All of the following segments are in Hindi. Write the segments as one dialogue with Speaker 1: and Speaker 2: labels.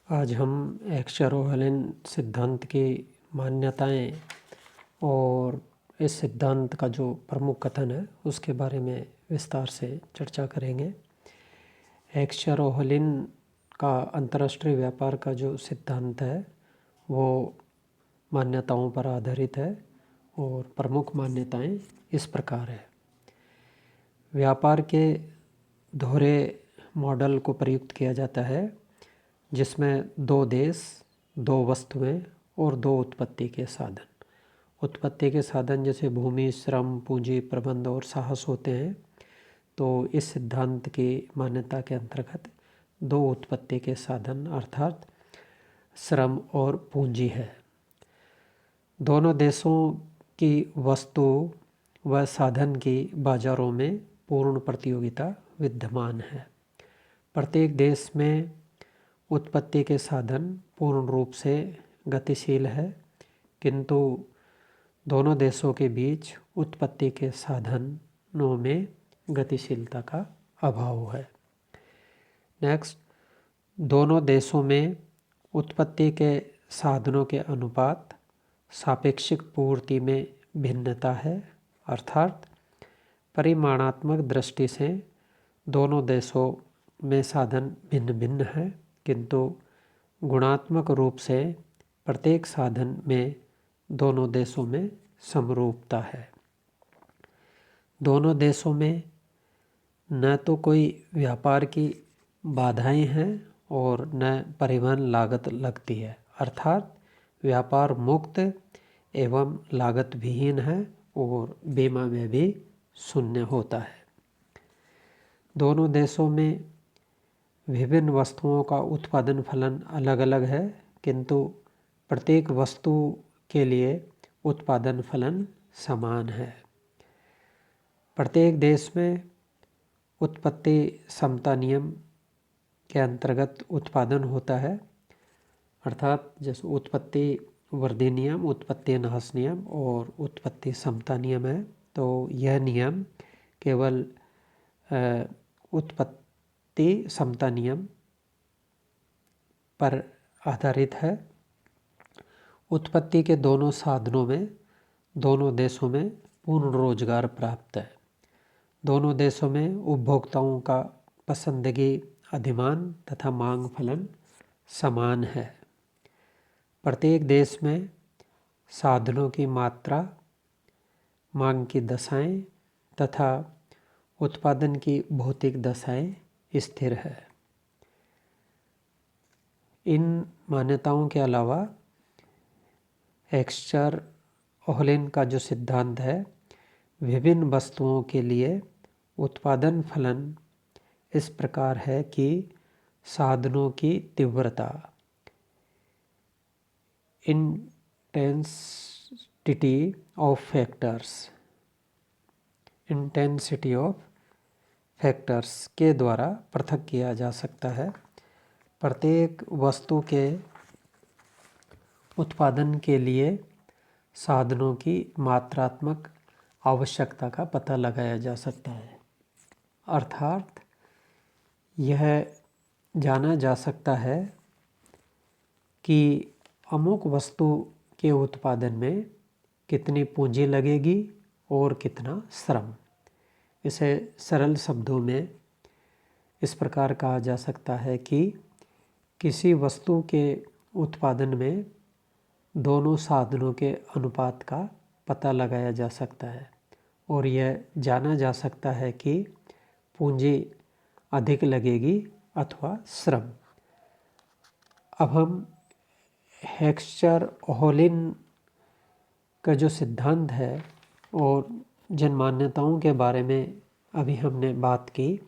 Speaker 1: आज हम एक्स-रो-हेलेन सिद्धांत की मान्यताएं और इस सिद्धांत का जो प्रमुख कथन है उसके बारे में विस्तार से चर्चा करेंगे। एक्स-रो-हेलेन का अंतर्राष्ट्रीय व्यापार का जो सिद्धांत है वो मान्यताओं पर आधारित है और प्रमुख मान्यताएं इस प्रकार है। व्यापार के दोहरे मॉडल को प्रयुक्त किया जाता है जिसमें दो देश, दो वस्तुएं और दो उत्पत्ति के साधन। उत्पत्ति के साधन जैसे भूमि, श्रम, पूंजी, प्रबंध और साहस होते हैं। तो इस सिद्धांत की मान्यता के अंतर्गत दो उत्पत्ति के साधन अर्थात श्रम और पूंजी है। दोनों देशों की वस्तु व साधन की बाजारों में पूर्ण प्रतियोगिता विद्यमान है। प्रत्येक देश में उत्पत्ति के साधन पूर्ण रूप से गतिशील है, किंतु दोनों देशों के बीच उत्पत्ति के साधनों में गतिशीलता का अभाव है। नेक्स्ट, दोनों देशों में उत्पत्ति के साधनों के अनुपात सापेक्षिक पूर्ति में भिन्नता है, अर्थात परिमाणात्मक दृष्टि से दोनों देशों में साधन भिन्न भिन्न है, किंतु गुणात्मक रूप से प्रत्येक साधन में दोनों देशों में समरूपता है। दोनों देशों में न तो कोई व्यापार की बाधाएं हैं और न परिवहन लागत लगती है, अर्थात व्यापार मुक्त एवं लागत विहीन है और बीमा में भी शून्य होता है। दोनों देशों में विभिन्न वस्तुओं का उत्पादन फलन अलग अलग है, किंतु प्रत्येक वस्तु के लिए उत्पादन फलन समान है। प्रत्येक देश में उत्पत्ति समता नियम के अंतर्गत उत्पादन होता है, अर्थात जैसे उत्पत्ति वृद्धि नियम, उत्पत्ति नाश नियम और उत्पत्ति समता नियम है। तो यह नियम केवल उत्पत्ति समता नियम पर आधारित है। उत्पत्ति के दोनों साधनों में दोनों देशों में पूर्ण रोजगार प्राप्त है। दोनों देशों में उपभोक्ताओं का पसंदगी अधिमान तथा मांग फलन समान है। प्रत्येक देश में साधनों की मात्रा, मांग की दशाएं तथा उत्पादन की भौतिक दशाएं स्थिर है। इन मान्यताओं के अलावा एक्स-रो-हेलेन का जो सिद्धांत है विभिन्न वस्तुओं के लिए उत्पादन फलन इस प्रकार है कि साधनों की तीव्रता इंटेंसिटी ऑफ फैक्टर्स के द्वारा पृथक किया जा सकता है। प्रत्येक वस्तु के उत्पादन के लिए साधनों की मात्रात्मक आवश्यकता का पता लगाया जा सकता है, अर्थात यह जाना जा सकता है कि अमुक वस्तु के उत्पादन में कितनी पूंजी लगेगी और कितना श्रम। इसे सरल शब्दों में इस प्रकार कहा जा सकता है कि किसी वस्तु के उत्पादन में दोनों साधनों के अनुपात का पता लगाया जा सकता है और यह जाना जा सकता है कि पूंजी अधिक लगेगी अथवा श्रम। अब हम एक्स-रो-हेलेन का जो सिद्धांत है और जिन मान्यताओं के बारे में अभी हमने बात की,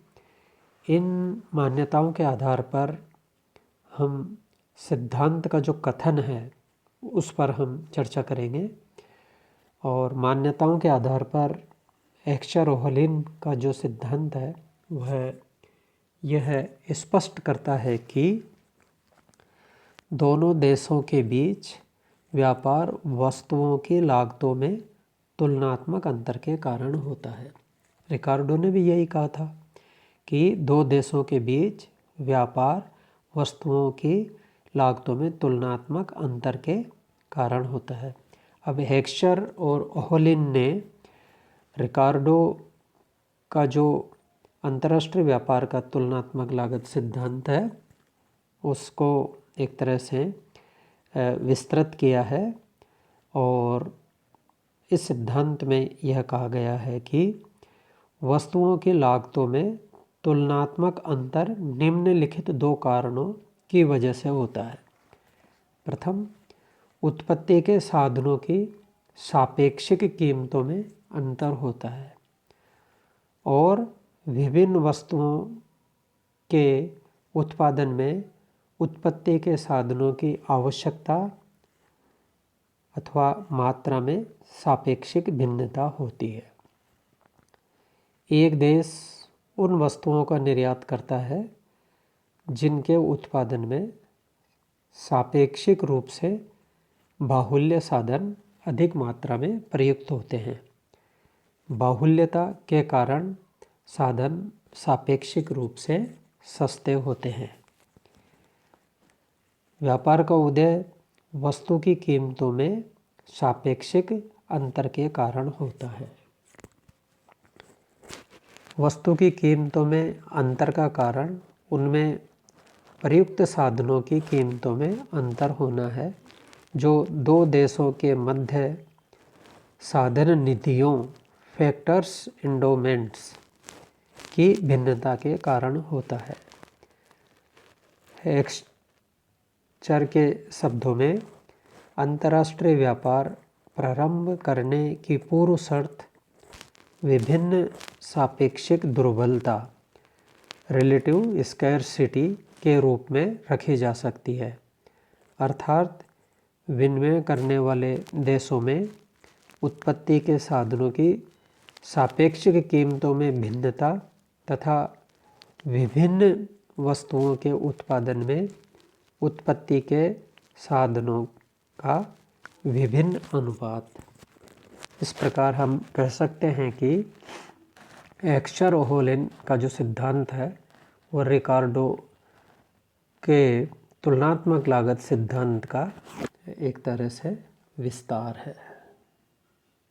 Speaker 1: इन मान्यताओं के आधार पर हम सिद्धांत का जो कथन है उस पर हम चर्चा करेंगे। और मान्यताओं के आधार पर एक्स-रो-हेलेन का जो सिद्धांत है वह यह स्पष्ट करता है कि दोनों देशों के बीच व्यापार वस्तुओं की लागतों में तुलनात्मक अंतर के कारण होता है। रिकार्डो ने भी यही कहा था कि दो देशों के बीच व्यापार वस्तुओं की लागतों में तुलनात्मक अंतर के कारण होता है। अब हेक्स्चर और ओहोलिन ने रिकार्डो का जो अंतर्राष्ट्रीय व्यापार का तुलनात्मक लागत सिद्धांत है उसको एक तरह से विस्तृत किया है और इस सिद्धांत में यह कहा गया है कि वस्तुओं की लागतों में तुलनात्मक अंतर निम्नलिखित दो कारणों की वजह से होता है। प्रथम, उत्पत्ति के साधनों की सापेक्षिक कीमतों में अंतर होता है और विभिन्न वस्तुओं के उत्पादन में उत्पत्ति के साधनों की आवश्यकता अथवा मात्रा में सापेक्षिक भिन्नता होती है। एक देश उन वस्तुओं का निर्यात करता है जिनके उत्पादन में सापेक्षिक रूप से बाहुल्य साधन अधिक मात्रा में प्रयुक्त होते हैं। बाहुल्यता के कारण साधन सापेक्षिक रूप से सस्ते होते हैं। व्यापार का उदय वस्तु की कीमतों में सापेक्षिक अंतर के कारण होता है। वस्तु की कीमतों में अंतर का कारण उनमें प्रयुक्त साधनों की कीमतों में अंतर होना है, जो दो देशों के मध्य साधन निधियों फैक्टर्स इंडोमेंट्स की भिन्नता के कारण होता है। हेक्स्चर के शब्दों में अंतर्राष्ट्रीय व्यापार प्रारंभ करने की पूर्व शर्त विभिन्न सापेक्षिक दुर्बलता रिलेटिव स्कैर्सिटी के रूप में रखी जा सकती है, अर्थात विनिमय करने वाले देशों में उत्पत्ति के साधनों की सापेक्षिक कीमतों में भिन्नता तथा विभिन्न वस्तुओं के उत्पादन में उत्पत्ति के साधनों का विभिन्न अनुपात। इस प्रकार हम कह सकते हैं कि हेक्स्चर-ओहोलिन का जो सिद्धांत है वो रिकार्डो के तुलनात्मक लागत सिद्धांत का एक तरह से विस्तार है।